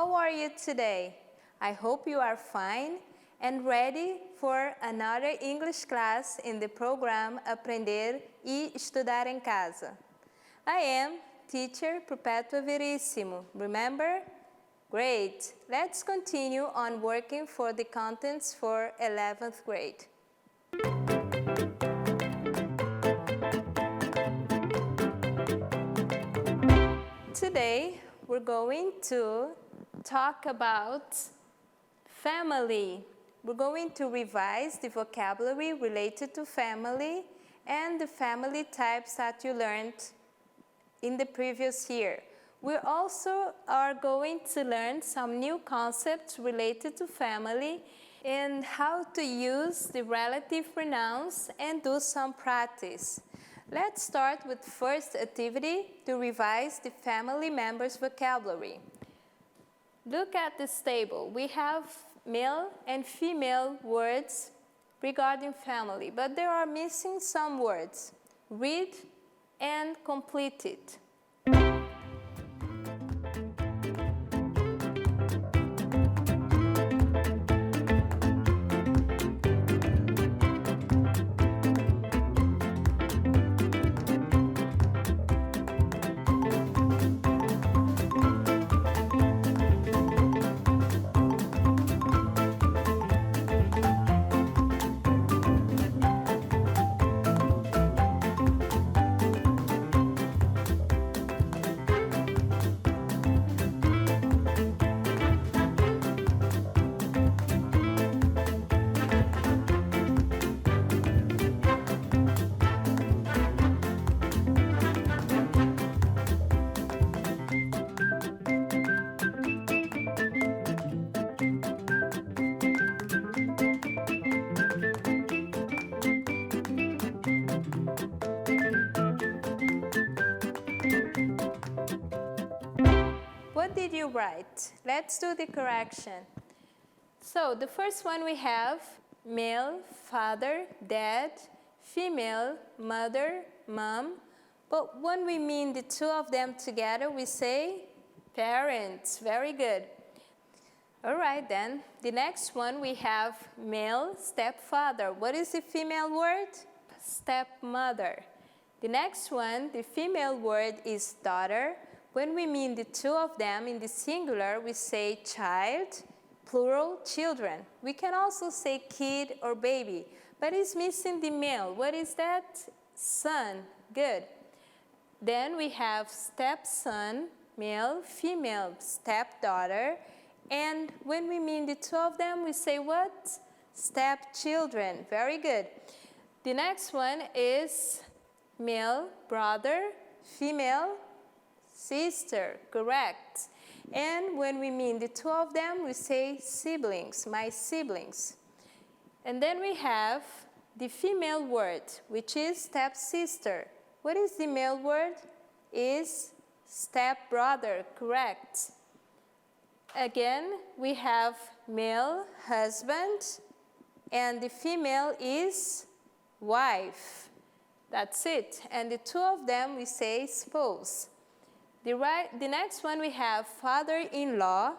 How are you today? I hope you are fine and ready for another English class in the program Aprender e Estudar em Casa. I am teacher Perpetua Verissimo. Remember? Great. Let's continue on working for the contents for 11th grade. Today, we're going to talk about family. We're going to revise the vocabulary related to family and the family types that you learned in the previous year. We also are going to learn some new concepts related to family and how to use the relative pronouns and do some practice. Let's start with first activity to revise the family members' vocabulary. Look at this table. We have male and female words regarding family, but there are missing some words. Read and complete it. What did you write? Let's do the correction. So the first one we have male, father, dad, female, mother, mom. But when we mean the two of them together, we say parents. Very good. All right then. The next one we have male, stepfather. What is the female word? Stepmother. The next one, the female word is daughter. When we mean the two of them in the singular, we say child, plural, children. We can also say kid or baby, but it's missing the male. What is that? Son. Good. Then we have stepson, male, female, stepdaughter. And when we mean the two of them, we say what? Stepchildren. Very good. The next one is male, brother, female, sister. Correct. And when we mean the two of them, we say siblings, my siblings. And then we have the female word, which is stepsister. What is the male word? Is stepbrother. Correct. Again, we have male, husband, and the female is wife. That's it. And the two of them, we say spouse. The next one we have father-in-law,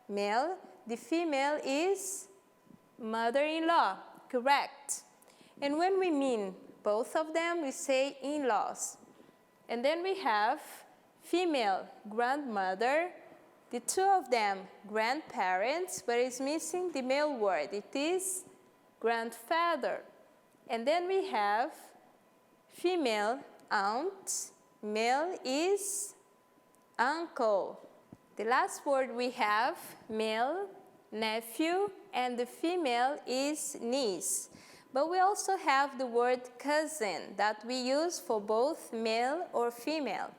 male. The female is mother-in-law. Correct. And when we mean both of them, we say in-laws. And then we have female, grandmother. The two of them, grandparents, but it's missing the male word. It is grandfather. And then we have female, aunt. Male is uncle. The last word we have, male, nephew, and the female is niece. But we also have the word cousin that we use for both male or female.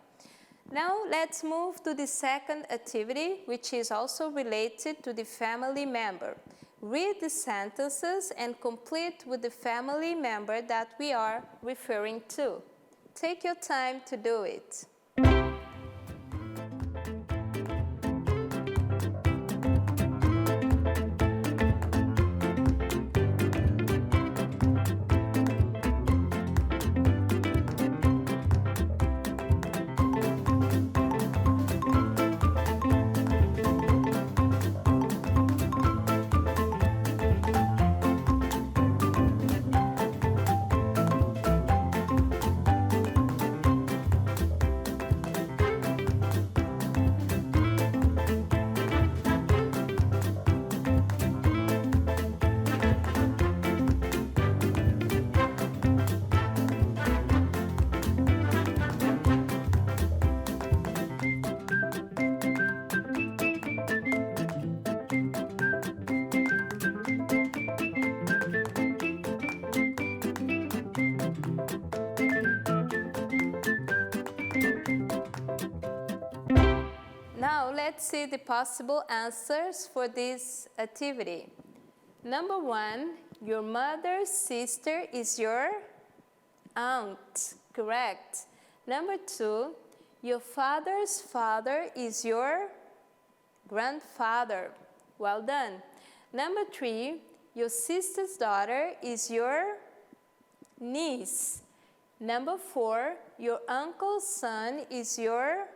Now let's move to the second activity, which is also related to the family member. Read the sentences and complete with the family member that we are referring to. Take your time to do it. let's see the possible answers for this activity. Number 1, your mother's sister is your aunt. Correct. Number 2, your father's father is your grandfather. Well done. Number 3, your sister's daughter is your niece. Number 4, your uncle's son is your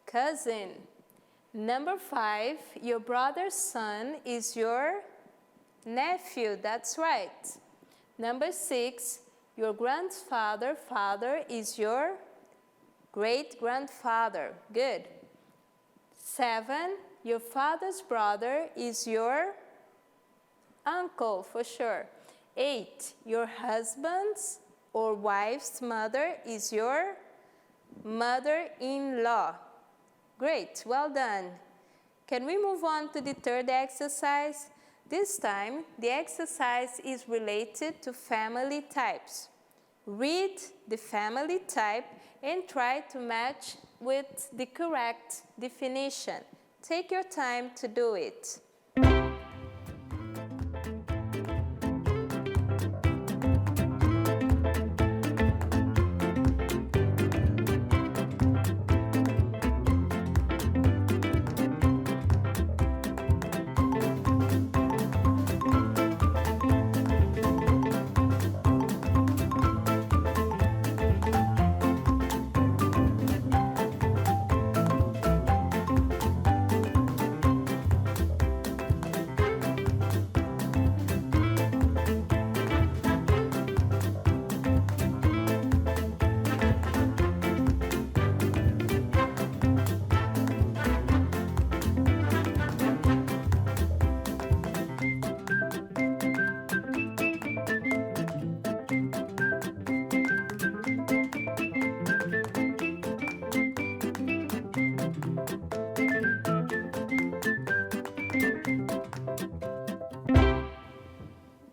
cousin. Number 5, your brother's son is your nephew. That's right. Number 6, your grandfather's father is your great-grandfather. Good. 7, your father's brother is your uncle, for sure. 8, your husband's or wife's mother is your mother-in-law. Great, well done. Can we move on to the third exercise? This time, the exercise is related to family types. Read the family type and try to match with the correct definition. Take your time to do it.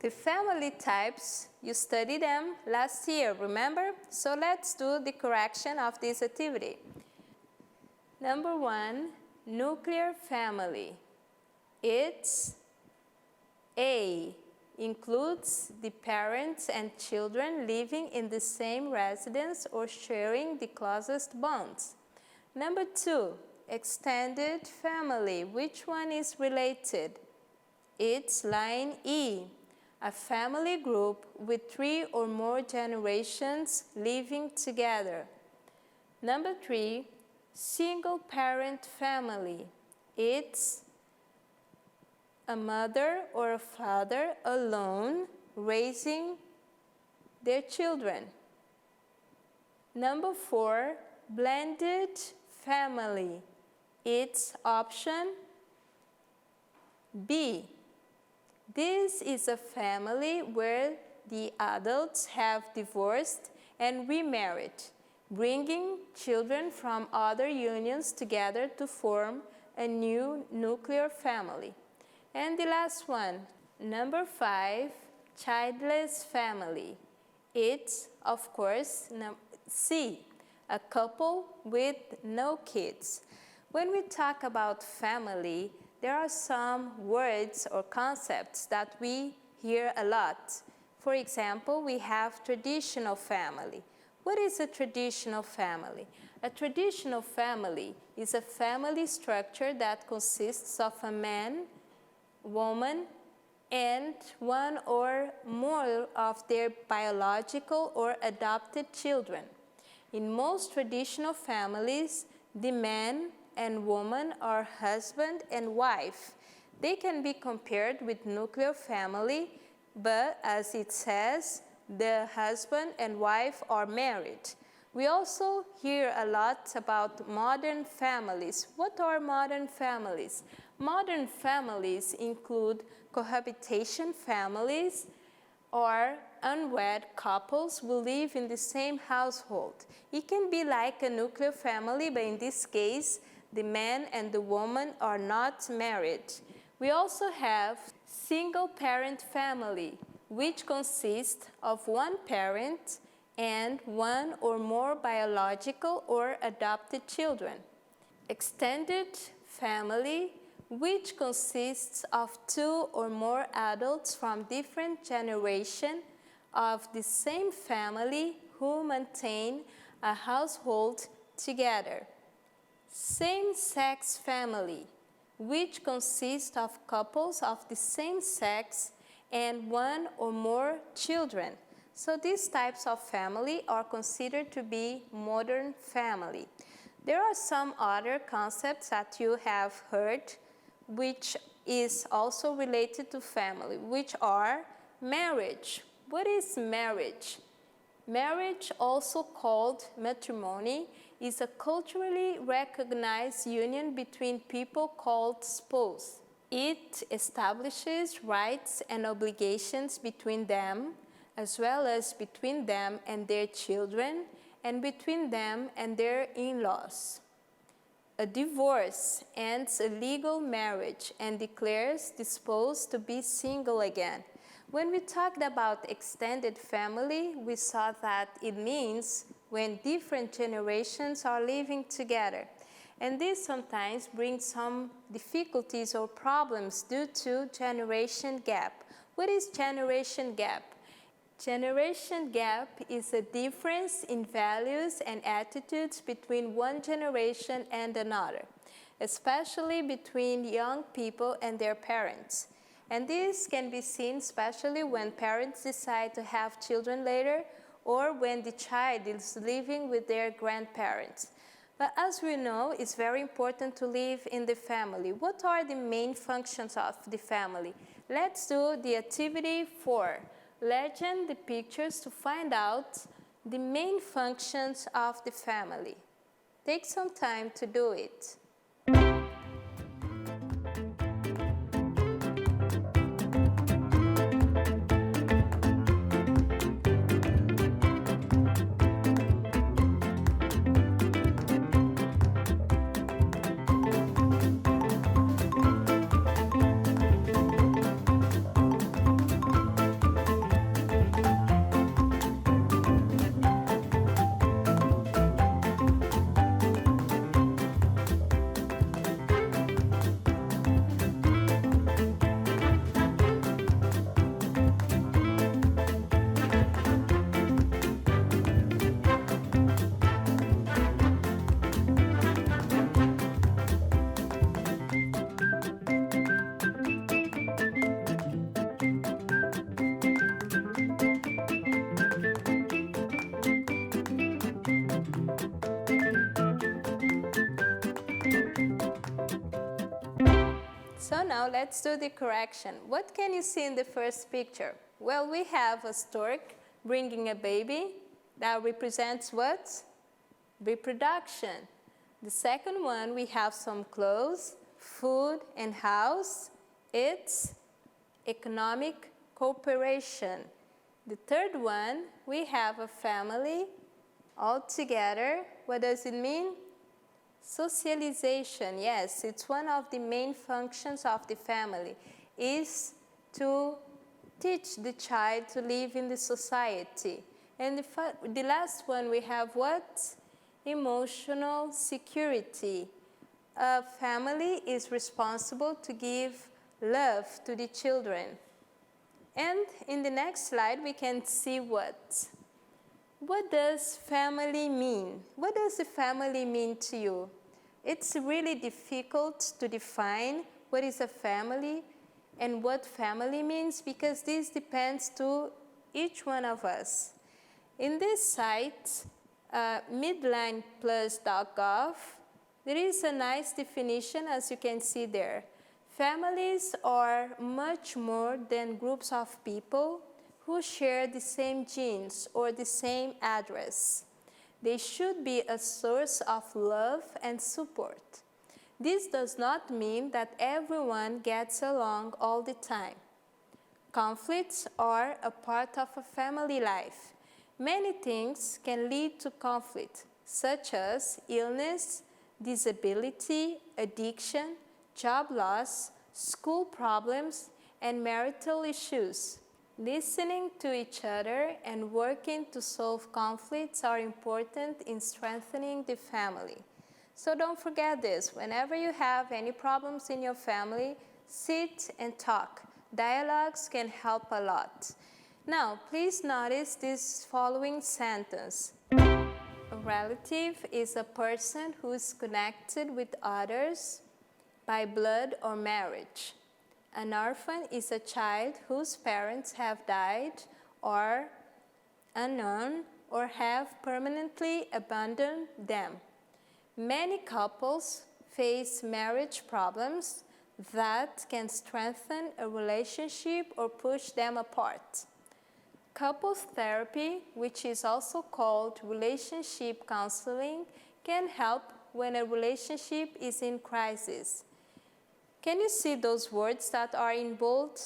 The family types, you studied them last year, remember? So let's do the correction of this activity. Number 1, nuclear family. It's A, includes the parents and children living in the same residence or sharing the closest bonds. Number 2, extended family. Which one is related? It's line E, a family group with 3 or more generations living together. Number 3, single-parent family. It's a mother or a father alone raising their children. Number 4, blended family. It's option B. This is a family where the adults have divorced and remarried, bringing children from other unions together to form a new nuclear family. And the last one, number 5, childless family. It's, of course, C, a couple with no kids. When we talk about family, there are some words or concepts that we hear a lot. For example, we have traditional family. What is a traditional family? A traditional family is a family structure that consists of a man, woman, and one or more of their biological or adopted children. In most traditional families, the man and woman are husband and wife. They can be compared with nuclear family, but as it says, the husband and wife are married. We also hear a lot about modern families. What are modern families? Modern families include cohabitation families or unwed couples who live in the same household. It can be like a nuclear family, but in this case, the man and the woman are not married. We also have single-parent family, which consists of one parent and one or more biological or adopted children. Extended family, which consists of two or more adults from different generations of the same family who maintain a household together. Same-sex family, which consists of couples of the same sex and one or more children. So these types of family are considered to be modern family. There are some other concepts that you have heard which is also related to family, which are marriage. What is marriage? Marriage, also called matrimony, is a culturally recognized union between people called spouse. It establishes rights and obligations between them, as well as between them and their children, and between them and their in-laws. A divorce ends a legal marriage and declares the spouse to be single again. When we talked about extended family, we saw that it means when different generations are living together. And this sometimes brings some difficulties or problems due to generation gap. What is generation gap? Generation gap is a difference in values and attitudes between one generation and another, especially between young people and their parents. And this can be seen especially when parents decide to have children later or when the child is living with their grandparents. But as we know, it's very important to live in the family. What are the main functions of the family? Let's do the activity 4. Legend the pictures to find out the main functions of the family. Take some time to do it. So now let's do the correction. What can you see in the first picture? Well, we have a stork bringing a baby. That represents what? Reproduction. The second one, we have some clothes, food, and house. It's economic cooperation. The third one, we have a family all together. What does it mean? Socialization, yes, it's one of the main functions of the family, is to teach the child to live in the society. And the last one, we have what? Emotional security. A family is responsible to give love to the children. And in the next slide, we can see what? What does family mean? What does the family mean to you? It's really difficult to define what is a family and what family means because this depends to each one of us. In this site, midlineplus.gov, there is a nice definition as you can see there. Families are much more than groups of people who share the same genes or the same address. They should be a source of love and support. This does not mean that everyone gets along all the time. Conflicts are a part of a family life. Many things can lead to conflict, such as illness, disability, addiction, job loss, school problems, and marital issues. Listening to each other and working to solve conflicts are important in strengthening the family. So don't forget this. Whenever you have any problems in your family, sit and talk. Dialogues can help a lot. Now, please notice this following sentence. A relative is a person who is connected with others by blood or marriage. An orphan is a child whose parents have died or unknown or have permanently abandoned them. Many couples face marriage problems that can strengthen a relationship or push them apart. Couples therapy, which is also called relationship counseling, can help when a relationship is in crisis. Can you see those words that are in bold?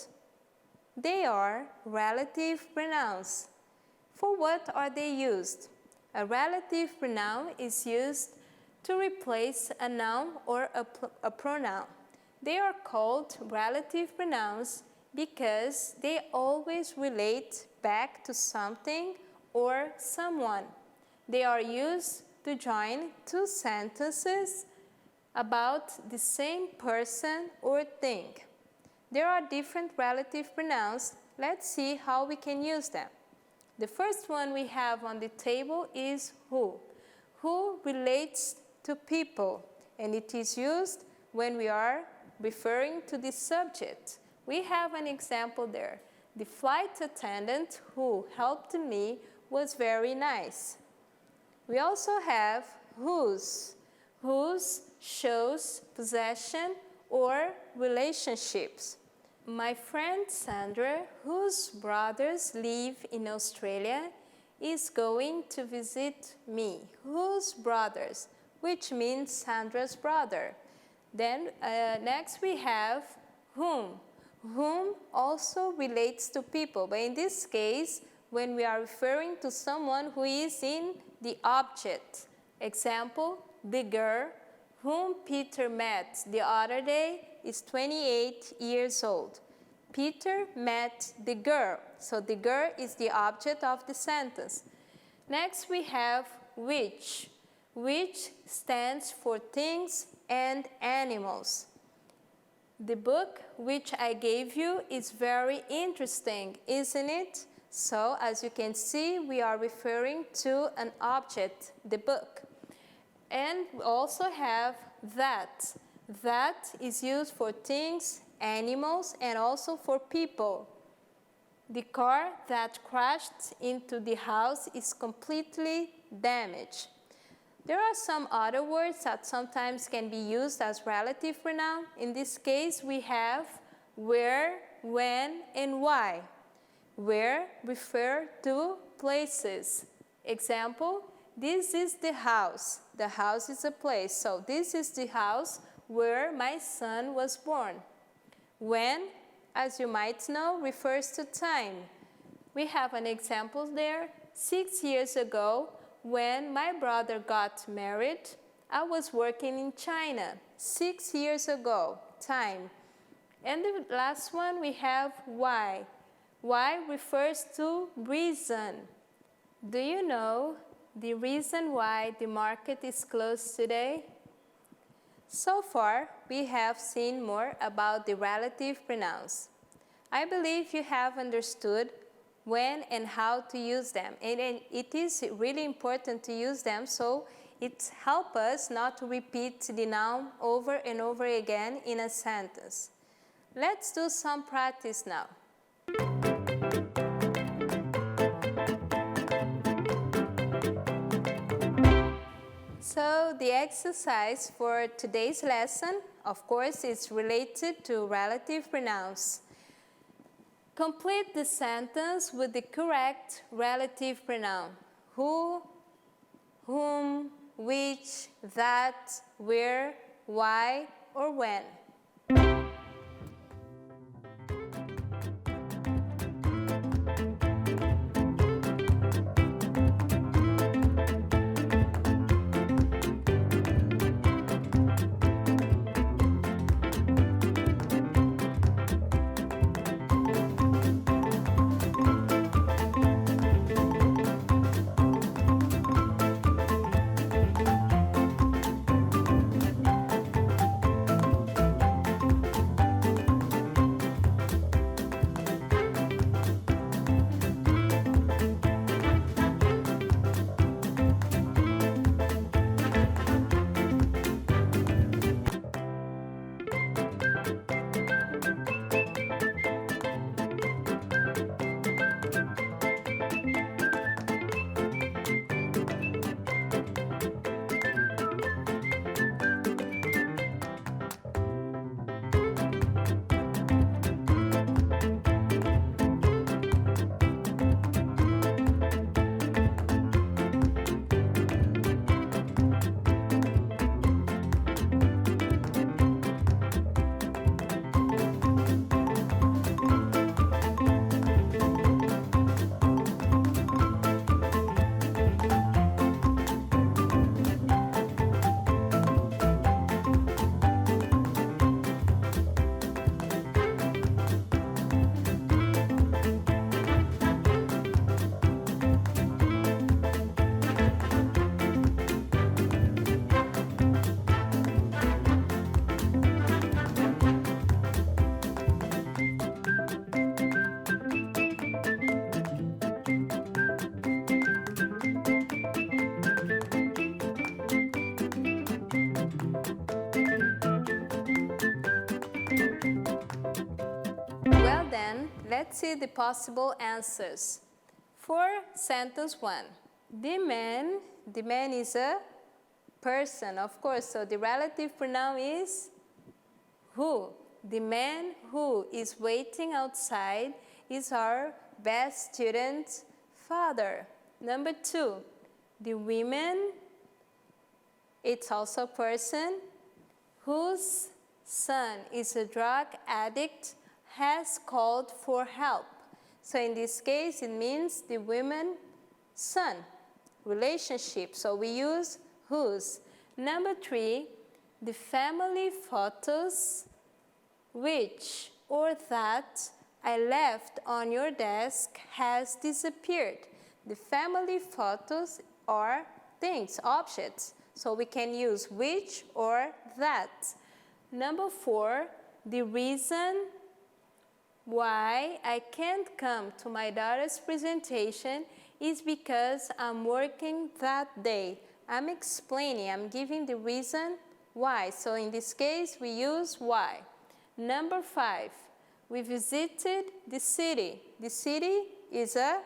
They are relative pronouns. For what are they used? A relative pronoun is used to replace a noun or a pronoun. They are called relative pronouns because they always relate back to something or someone. They are used to join two sentences about the same person or thing. There are different relative pronouns. Let's see how we can use them. The first one we have on the table is who. Who relates to people, and it is used when we are referring to the subject. We have an example there. The flight attendant who helped me was very nice. We also have whose. Whose shows possession or relationships. My friend Sandra, whose brothers live in Australia, is going to visit me. Whose brothers? Which means Sandra's brother. Then next we have whom. Whom also relates to people, but in this case, when we are referring to someone who is in the object. Example, the girl whom Peter met the other day is 28 years old. Peter met the girl, so the girl is the object of the sentence. Next we have which. Which stands for things and animals. The book which I gave you is very interesting, isn't it? So, as you can see, we are referring to an object, the book. And we also have that. That is used for things, animals, and also for people. The car that crashed into the house is completely damaged. There are some other words that sometimes can be used as relative pronoun. In this case, we have where, when, and why. Where refer to places. Example, this is the house. The house is a place. So this is the house where my son was born. When, as you might know, refers to time. We have an example there. 6 years ago, when my brother got married, I was working in China. 6 years ago, time. And the last one we have why. Why refers to reason. Do you know the reason why the market is closed today? So far, we have seen more about the relative pronouns. I believe you have understood when and how to use them. And it is really important to use them so it helps us not to repeat the noun over and over again in a sentence. Let's do some practice now. So the exercise for today's lesson, of course, is related to relative pronouns. Complete the sentence with the correct relative pronoun. Who, whom, which, that, where, why, or when. see the possible answers. For sentence 1, the man is a person, of course, so the relative pronoun is who. The man who is waiting outside is our best student's father. Number 2, the woman, it's also a person whose son is a drug addict, has called for help. So in this case, it means the woman's son, relationship. So we use whose. Number 3, the family photos which or that I left on your desk has disappeared. The family photos are things, objects. So we can use which or that. Number 4, the reason why I can't come to my daughter's presentation is because I'm working that day. I'm explaining, I'm giving the reason why. So in this case, we use why. Number 5, we visited the city. The city is a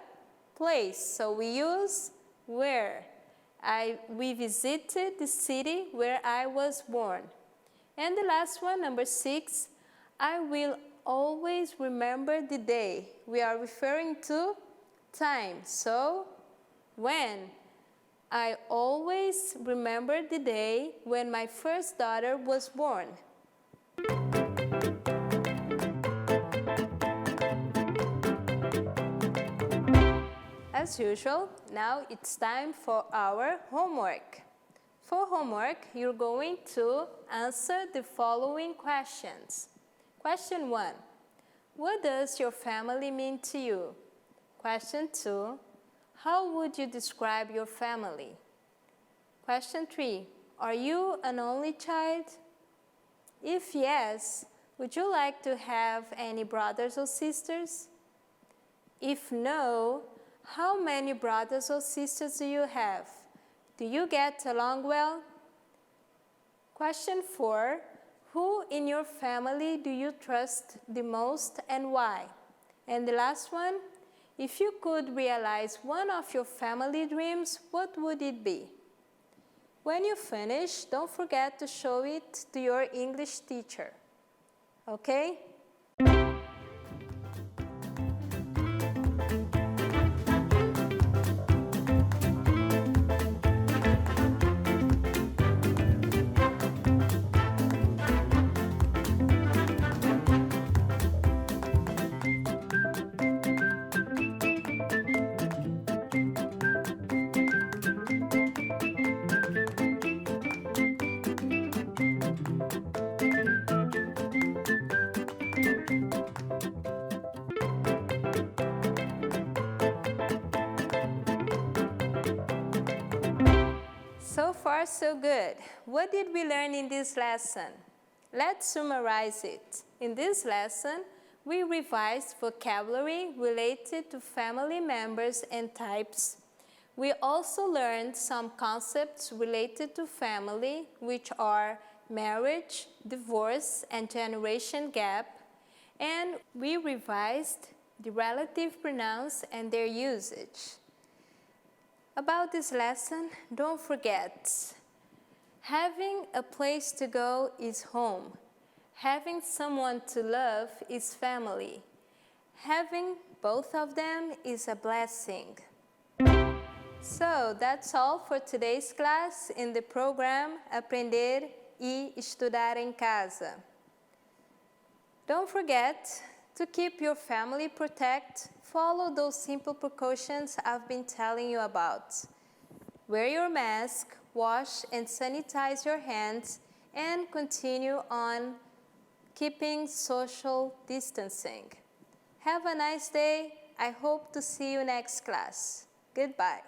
place, so we use where. We visited the city where I was born. And the last one, number 6, I will always remember the day. We are referring to time. So, when? I always remember the day when my first daughter was born. As usual, now it's time for our homework. For homework, you're going to answer the following questions. Question 1, what does your family mean to you? Question 2, how would you describe your family? Question 3, are you an only child? If yes, would you like to have any brothers or sisters? If no, how many brothers or sisters do you have? Do you get along well? Question 4, who in your family do you trust the most and why? And the last one, if you could realize one of your family dreams, what would it be? When you finish, don't forget to show it to your English teacher. Okay? So far, so good. What did we learn in this lesson? Let's summarize it. In this lesson, we revised vocabulary related to family members and types. We also learned some concepts related to family, which are marriage, divorce, and generation gap. And we revised the relative pronouns and their usage. About this lesson, don't forget, having a place to go is home. Having someone to love is family. Having both of them is a blessing. So, that's all for today's class in the program Aprender e Estudar em Casa. Don't forget to keep your family protect. Follow those simple precautions I've been telling you about. Wear your mask, wash and sanitize your hands, and continue on keeping social distancing. Have a nice day. I hope to see you next class. Goodbye.